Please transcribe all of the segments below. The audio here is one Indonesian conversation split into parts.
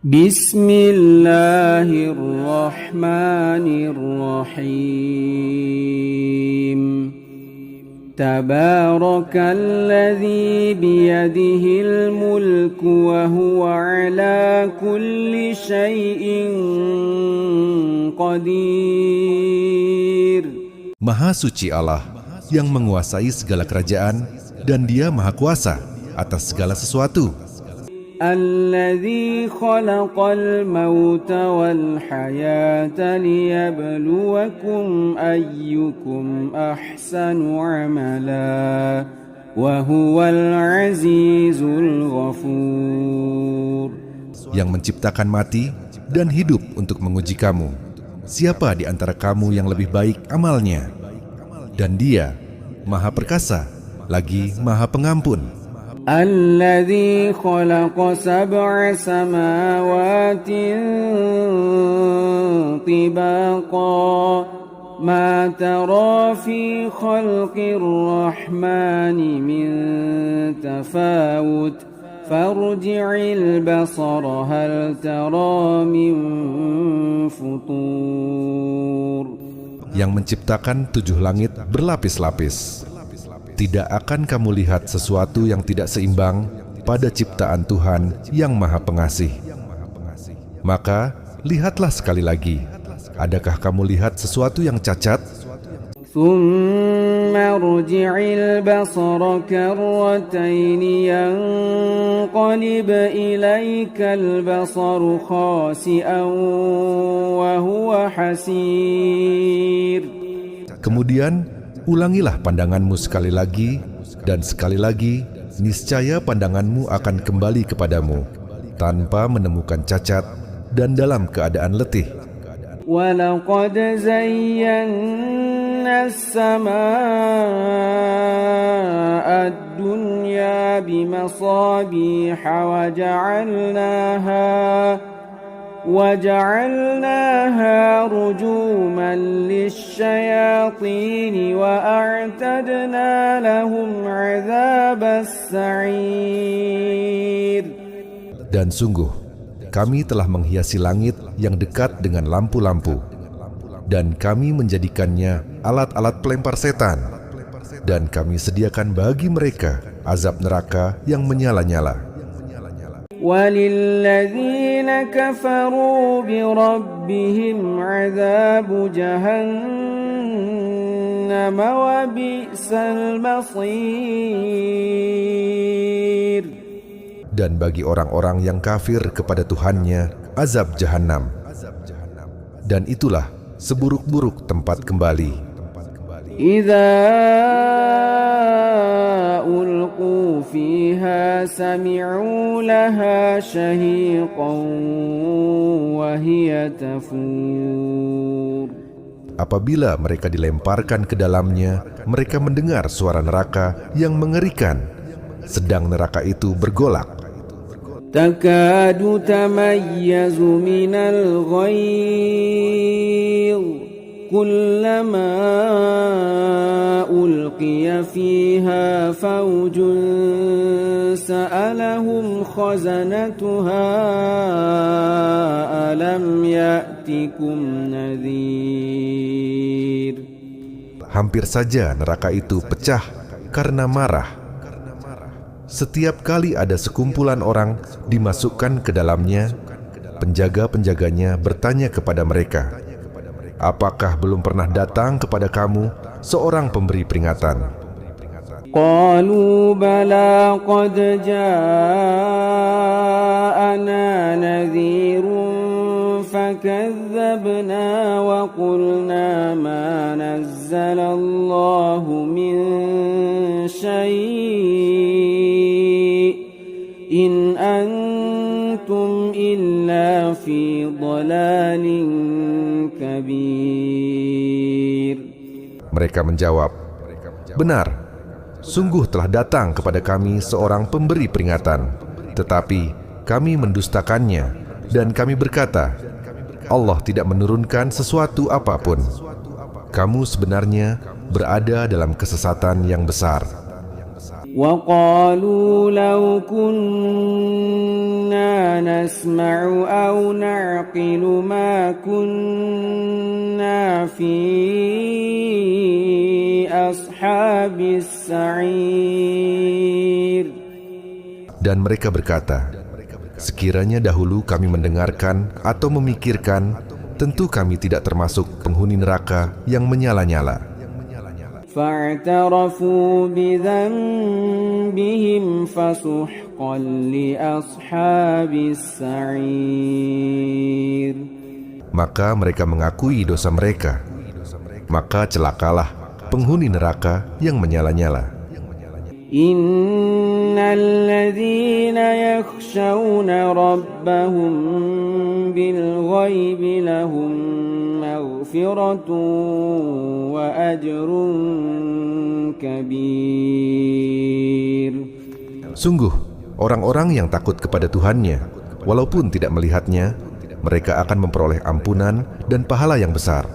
Bismillahirrahmanirrahim. Tabarakalladzi biyadihil mulku wa huwa ala kulli syai'in qadir. Maha suci Allah yang menguasai segala kerajaan dan Dia Maha Kuasa atas segala sesuatu. Alladzi khalaqal mauta wal hayata liyabluwakum ayyukum ahsanu amala wa huwal azizul ghafur. Yang menciptakan mati dan hidup untuk menguji kamu. Siapa di antara kamu yang lebih baik amalnya? Dan Dia Maha Perkasa, lagi Maha Pengampun. Alladzi khalaqa sab'a samawatin tibaqa ma tara fi khalqir rahmani min tafawut farji'il basara hal tara min futur. Yang menciptakan 7 langit berlapis-lapis. Tidak akan kamu lihat sesuatu yang tidak seimbang pada ciptaan Tuhan yang Maha Pengasih. Maka, lihatlah sekali lagi. Adakah kamu lihat sesuatu yang cacat? Thumma rji'il basara karrataini yanqalib ilaikal basaru khasi'an wa huwa hasir. Kemudian, ulangilah pandanganmu sekali lagi dan sekali lagi, niscaya pandanganmu akan kembali kepadamu tanpa menemukan cacat dan dalam keadaan letih. وَلَقَدْ زَيَّنَّا السَّمَاءَ الدُّنْيَا بِمَصَابِيحَ وَجَعَلْنَاهَا رُجُومًا لِلشَّيَاطِينِ وَأَعْتَدْنَا لَهُمْ عَذَابَ السَّعِيرِ. Dan sungguh, kami telah menghiasi langit yang dekat dengan lampu-lampu, dan kami menjadikannya alat-alat pelempar setan, dan kami sediakan bagi mereka azab neraka yang menyala-nyala. وَلِلَّذِينَ كَفَرُوا بِرَبِّهِمْ عَذَابُ جَهَنَّمَ وَبِئْسَ الْمَصِيرُ. Dan bagi orang-orang yang kafir kepada Tuhannya, azab jahanam. Dan itulah seburuk-buruk tempat kembali. إِذَا أُلْقُوا فِيهَا سَمِعُوا لَهَا شَهِيقًا وَهِيَ تَفُورُ. Apabila mereka dilemparkan ke dalamnya, mereka mendengar suara neraka yang mengerikan, sedang neraka itu bergolak. تَكَادُ تَمَيَّزُ مِنَ الْغَيْظِ كُلَّمَا أُلْقِيَ فِيهَا فَوْجٌ سَأَلَهُمْ خَزَنَتُهَا أَلَمْ يَأْتِكُمْ نَذِيرٌ. Hampir saja neraka itu pecah karena marah. Setiap kali ada sekumpulan orang dimasukkan ke dalamnya, penjaga-penjaganya bertanya kepada mereka, apakah belum pernah datang kepada kamu seorang pemberi peringatan? Qalu bala qad ja'ana nadhirun fakadzabna wa qulna ma nazzalallahu min syai' in antum illa fi dhalalin kabir. Mereka menjawab, benar, sungguh telah datang kepada kami seorang pemberi peringatan, tetapi kami mendustakannya dan kami berkata, Allah tidak menurunkan sesuatu apapun. Kamu sebenarnya berada dalam kesesatan yang besar. وقالوا لو كنا نسمع أو نعقل ما كنا في أصحاب السعير. Dan mereka berkata, sekiranya dahulu kami mendengarkan atau memikirkan, tentu kami tidak termasuk penghuni neraka yang menyala-nyala. فاعترفوا بذنبهم فسحقا لأصحاب السعير. Maka mereka mengakui dosa mereka, maka celakalah penghuni neraka yang menyala-nyala. Innal ladzina yakhshawna rabbahum bil ghaibi lahum maghfiratun wa ajrun kabir. Sungguh, orang-orang yang takut kepada Tuhannya, walaupun tidak melihatnya, mereka akan memperoleh ampunan dan pahala yang besar.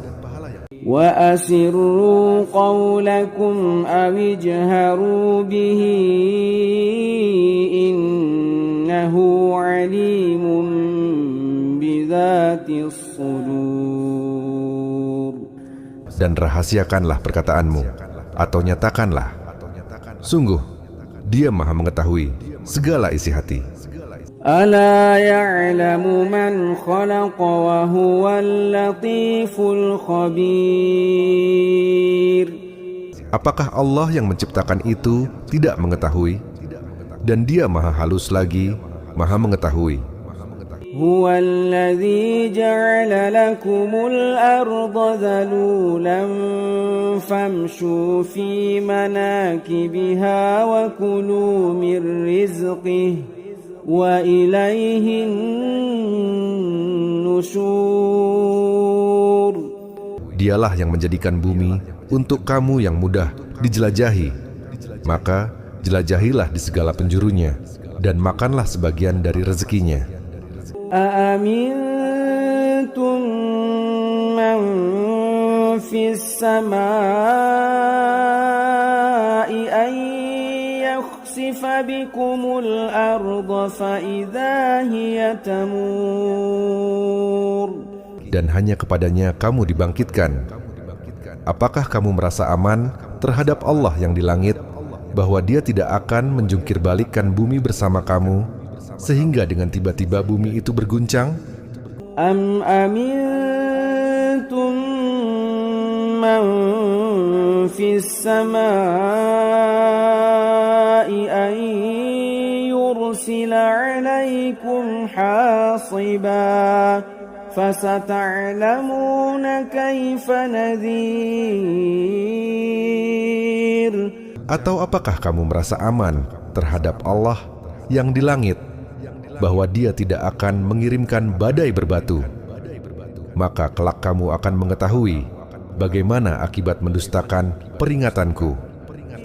Wa asirru qawlakum aw ijharu bihi innahu alimun bidzatis sudur. Dan rahasiakanlah perkataanmu atau nyatakanlah, sungguh Dia Maha mengetahui segala isi hati. Ala ya'lamu man khalaqa wa huwal latiful khabir. Apakah Allah yang menciptakan itu tidak mengetahui? Dan Dia Maha halus lagi, Maha mengetahui. Huwal ladzi ja'ala lakumul arda dhalulan famshu fi manakibiha wa kulu mir rizqihi wa ilaihin nusyur. Dialah yang menjadikan bumi untuk kamu yang mudah dijelajahi. Maka jelajahilah di segala penjurunya dan makanlah sebagian dari rezekinya. Aamintum man fis samai an yakhsifa bikumul arda fa idza hiya tamur. Dan hanya kepadanya kamu dibangkitkan. Apakah kamu merasa aman terhadap Allah yang di langit, bahwa Dia tidak akan menjungkir balikkan bumi bersama kamu, sehingga dengan tiba-tiba bumi itu berguncang? Am amintum man fis samai an yursila alaikum hasiba fasata'lamuna kaifa nadhir. Atau apakah kamu merasa aman terhadap Allah yang di langit, bahwa Dia tidak akan mengirimkan badai berbatu? Maka kelak kamu akan mengetahui bagaimana akibat mendustakan peringatanku.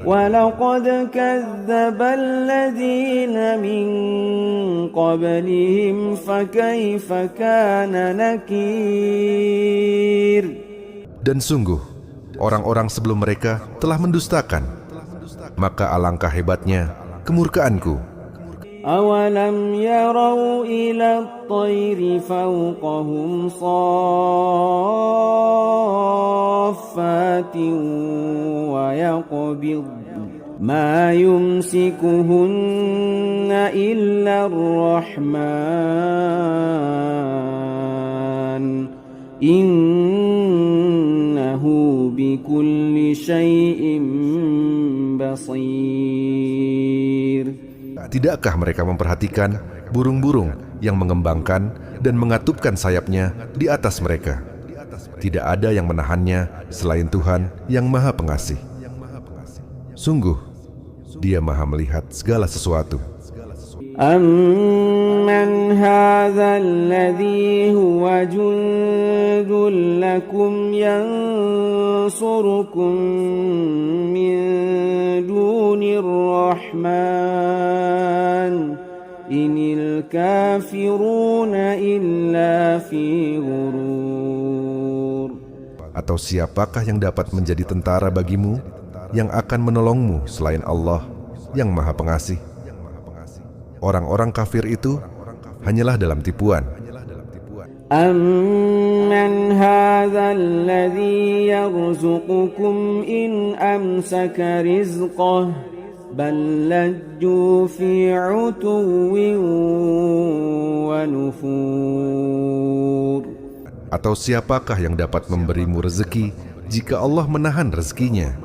وَلَقَدْ كَذَّبَ الَّذِينَ مِنْ قَبْلِهِمْ فَكَيْفَ كَانَ نَكِيرٌ. Dan sungguh, orang-orang sebelum mereka telah mendustakan, maka alangkah hebatnya kemurkaanku. أَوَلَمْ يَرَوْا إِلَى الطَّيْرِ فَوْقَهُمْ صَافَّاتٍ وَيَقْبِضْنَ مَا يُمْسِكُهُنَّ إِلَّا الرَّحْمَنُ إِنَّهُ بِكُلِّ شَيْءٍ بَصِيرٌ. Tidakkah mereka memperhatikan burung-burung yang mengembangkan dan mengatupkan sayapnya di atas mereka? Tidak ada yang menahannya selain Tuhan yang Maha Pengasih. Sungguh, Dia Maha melihat segala sesuatu. Amman hadzal ladzi huwa jundul lakum yansurukum min dunir rahman inil kafiruna illa fi ghurur. Atau siapakah yang dapat menjadi tentara bagimu yang akan menolongmu selain Allah? yang Maha Pengasih. Orang-orang kafir itu hanyalah dalam tipuan. أَمَّنْ هَذَا الَّذِي يَرْزُقُكُمْ إِنْ أَمْسَكَ رِزْقَهُ بَلْ لَجُّوا فِي عُتُوٍّ وَنُفُورٍ. Atau siapakah yang dapat memberimu rezeki jika Allah menahan rezekinya?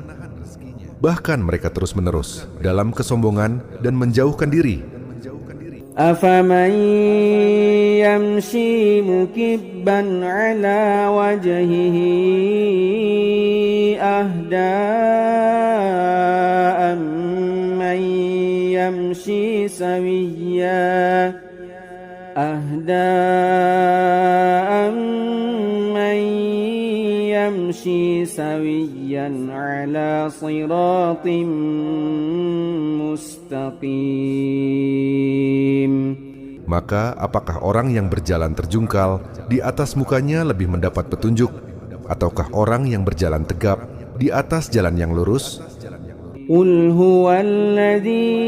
Bahkan mereka terus-menerus dalam kesombongan dan menjauhkan diri. أَفَمَنْ يَمْشِي مُكِبًّا عَلَى وَجْهِهِ أَهْدَىٰ أَمَّن يَمْشِي سَوِيًّا عَلَى صِرَاطٍ مُسْتَقِيمٍ. Maka apakah orang yang berjalan terjungkal di atas mukanya lebih mendapat petunjuk, ataukah orang yang berjalan tegap di atas jalan yang lurus? قُلْ هُوَ الَّذِي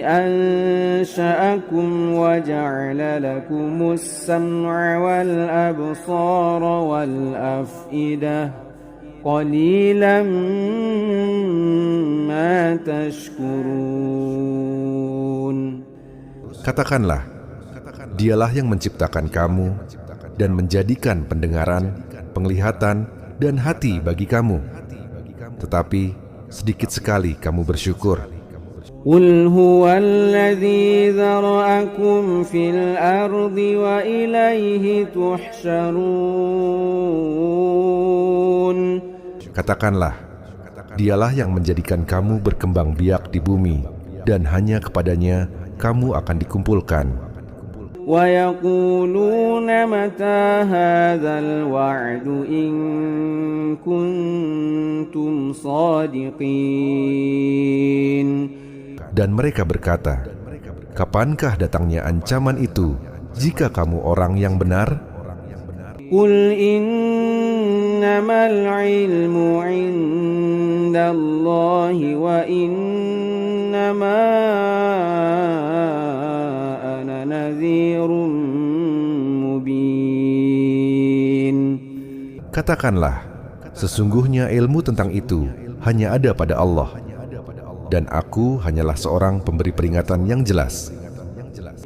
أَنشَأَكُمْ وَجَعَلَ لَكُمُ السَّمْعَ وَالْأَبْصَارَ وَالْأَفْئِدَةَ قَلِيلًا مَا تَشْكُرُونَ. Katakanlah, Dialah yang menciptakan kamu dan menjadikan pendengaran, penglihatan, dan hati bagi kamu. Tetapi sedikit sekali kamu bersyukur. قُلْ هُوَ الَّذِي ذَرَأَكُمْ فِي الْأَرْضِ وَإِلَيْهِ تُحْشَرُونَ. Katakanlah, Dialah yang menjadikan kamu berkembang biak di bumi, dan hanya kepadanya kamu akan dikumpulkan. وَيَقُولُونَ مَتَى هَذَا الْوَعْدُ إِن كُنتُمْ صَادِقِينَ. Dan mereka berkata, kapankah datangnya ancaman itu jika kamu orang yang benar? قُلْ إِنَّمَا الْعِلْمُ عِندَ اللَّهِ وَإِنَّمَا أَنَا نَذِيرٌ مُبِينٌ. Katakanlah, sesungguhnya ilmu tentang itu hanya ada pada Allah, dan aku hanyalah seorang pemberi peringatan yang jelas.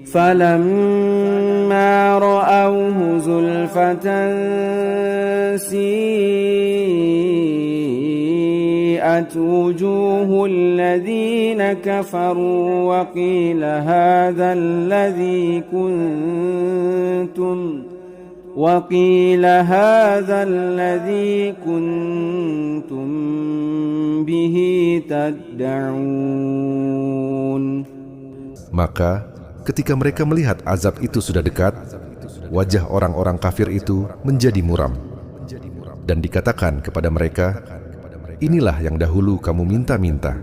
فَلَمَّا رَأَوْهُ زُلْفَةً سِيئَتْ وُجُوهُ الَّذِينَ كَفَرُوا وَقِيلَ هَذَا الَّذِي كُنتُمْ بِهِ تَدَّعُونَ. Maka ketika mereka melihat azab itu sudah dekat, wajah orang-orang kafir itu menjadi muram. Dan dikatakan kepada mereka, inilah yang dahulu kamu minta-minta.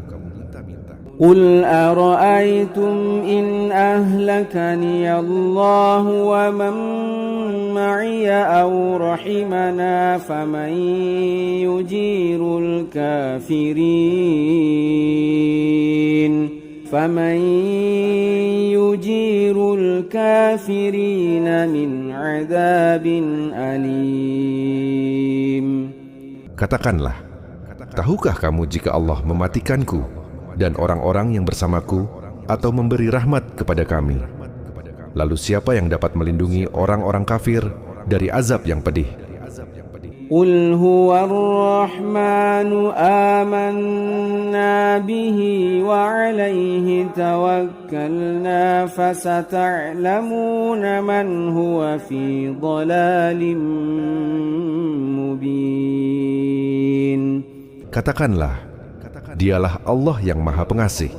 قُلْ أَرَأَيْتُمْ إِنْ أَهْلَكَنِيَ اللَّهُ وَمَنْ مَعِيَ أَوْ رَحِمَنَا فَمَنْ يُجِيرُ الْكَافِرِينَ مِنْ عَذَابٍ أَلِيمٍ. Katakanlah, tahukah kamu jika Allah mematikanku dan orang-orang yang bersamaku, atau memberi rahmat kepada kami? Lalu siapa yang dapat melindungi orang-orang kafir dari azab yang pedih? قُلْ هُوَ الرَّحْمَنُ آمَنَّا بِهِ وَعَلَيْهِ تَوَكَّلْنَا فَسَتَعْلَمُونَ مَنْ هُوَ فِي ضَلَالٍ مُبِينٍ. Katakanlah, Dialah Allah yang Maha Pengasih.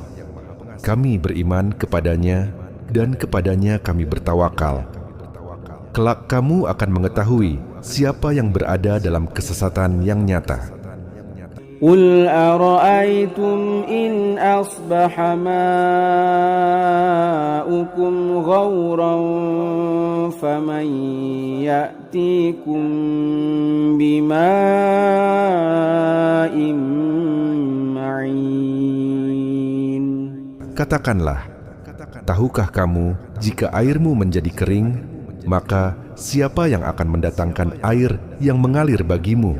Kami beriman kepadanya dan kepadanya kami bertawakal. Kelak kamu akan mengetahui siapa yang berada dalam kesesatan yang nyata. قُلْ أَرَأَيْتُمْ إِنْ أَصْبَحَ مَاؤُكُمْ غَوْرًا فَمَنْ يَأْتِيكُمْ بِمَاءٍ مَعِينٍ. Katakanlah, tahukah kamu jika airmu menjadi kering, maka siapa yang akan mendatangkan air yang mengalir bagimu?